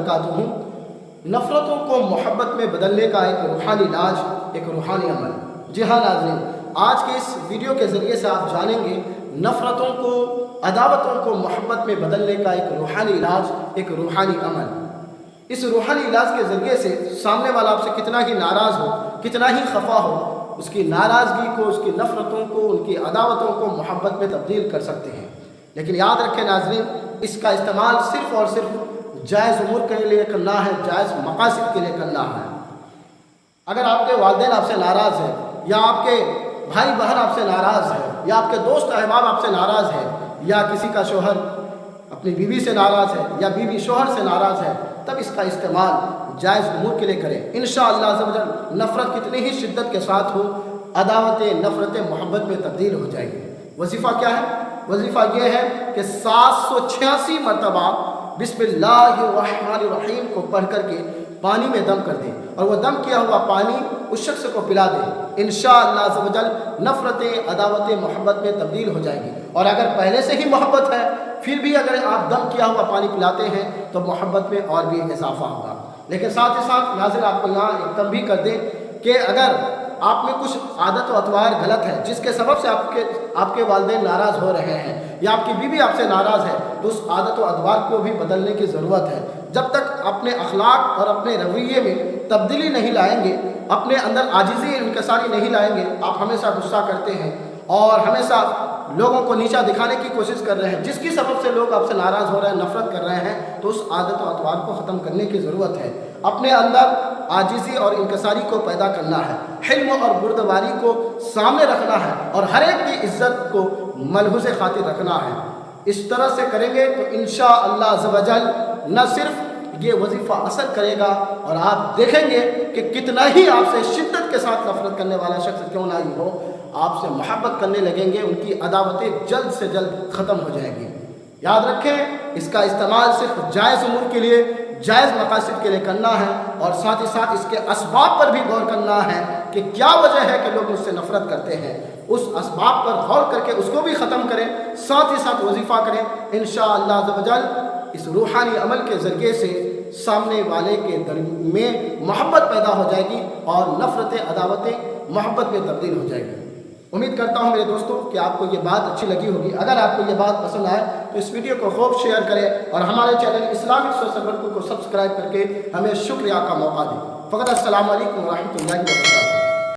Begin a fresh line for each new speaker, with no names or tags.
वबरकातुहू। नफ़रतों को मोहब्बत में बदलने का एक रूहानी इलाज, एक रूहानी अमल। जी हाँ नाज़रीन, आज के इस वीडियो के ज़रिए से आप जानेंगे नफ़रतों को, अदावतों को मोहब्बत में बदलने का एक रूहानी इलाज, एक रूहानी अमल। इस रूहानी इलाज के ज़रिए से सामने वाला आपसे कितना ही नाराज़ हो, कितना ही खफा हो, उसकी नाराज़गी को, उसकी नफ़रतों को, उनकी अदावतों को मोहब्बत में तब्दील कर सकते हैं। लेकिन याद रखें नाज़रीन, इसका इस्तेमाल सिर्फ़ और सिर्फ जायज़ उमूर के लिए करना है, जायज़ मकासद के लिए करना है। अगर आपके वालिदैन आपसे नाराज़ है, या आपके भाई बहन आपसे नाराज़ है, या आपके दोस्त अहबाब आपसे नाराज़ है, या किसी का शोहर अपनी बीवी से नाराज़ है, या बीवी शोहर से नाराज़ है, तब इसका इस्तेमाल जायज़ उमूर के लिए करें। इंशाअल्लाह अज़्ज़ व जल नफ़रत कितनी ही शिद्दत के साथ हो, अदावतें, नफ़रतें मोहब्बत में तब्दील हो जाएगी। वजीफ़ा क्या है? वजीफ़ा ये है कि 786 मरतबा बिस्मिल्लाहिर्रहमानिर्रहीम को पढ़ करके पानी में दम कर दें, और वह दम किया हुआ पानी उस शख्स को पिला दें। इंशाअल्लाह अज़्ज़ व जल नफ़रतें, अदावतें मोहब्बत में तब्दील हो जाएगी। और अगर पहले से ही मोहब्बत है, फिर भी अगर आप दम किया हुआ पानी पिलाते हैं तो मोहब्बत में और भी इजाफा होगा। लेकिन साथ ही साथ नाज़रीन, आपको यहाँ एक तंबीह कर दें कि अगर आप में कुछ आदत व अतवार गलत है, जिसके सबब से आपके वालिदैन नाराज़ हो रहे हैं, या आपकी बीवी आपसे नाराज़ है, तो उस आदत व अतवार को भी बदलने की ज़रूरत है। जब तक अपने अखलाक और अपने रवैये में तब्दीली नहीं लाएंगे, अपने अंदर आजिज़ी, इनकसारी नहीं लाएंगे, आप हमेशा गुस्सा करते हैं और हमेशा लोगों को नीचा दिखाने की कोशिश कर रहे हैं, जिसकी सबब से लोग आपसे नाराज़ हो रहे हैं, नफ़रत कर रहे हैं, तो उस आदत व अतवार को ख़त्म करने की ज़रूरत है। अपने अंदर आजिज़ी और इनकसारी को पैदा करना है, हिल्म और बुर्दबारी को सामने रखना है, और हर एक की इज़्ज़त को मलहूज़ खातिर रखना है। इस तरह से करेंगे तो इंशाअल्लाह अज़्ज़ व जल न सिर्फ ये वजीफ़ा असर करेगा, और आप देखेंगे कि कितना ही आपसे शिद्दत के साथ नफ़रत करने वाला शख्स क्यों ना ही हो, आपसे मोहब्बत करने लगेंगे, उनकी अदावतें जल्द से जल्द ख़त्म हो जाएंगी। याद रखें, इसका इस्तेमाल सिर्फ जायज़ उमूर के लिए, जायज़ मकासद के लिए करना है, और साथ ही साथ इसके असबाब पर भी गौर करना है कि क्या वजह है कि लोग मुझसे नफ़रत करते हैं। उस असबाब पर गौर करके उसको भी ख़त्म करें, साथ ही साथ वजीफ़ा करें। इंशाअल्लाह अज़्ज़ व जल इस रूहानी अमल के ज़रिए से सामने वाले के दिल में मोहब्बत पैदा हो जाएगी, और नफ़रतें, अदावतें मोहब्बत में तब्दील हो जाएगी। उम्मीद करता हूँ मेरे दोस्तों कि आपको ये बात अच्छी लगी होगी। अगर आपको ये बात पसंद आए तो इस वीडियो को खूब शेयर करें, और हमारे चैनल इस्लामिक सोशल सर्कल को सब्सक्राइब करके हमें शुक्रिया का मौका दें। फ़कत अस्सलामु अलैकुम व रहमतुल्लाहि व बरकातुहू।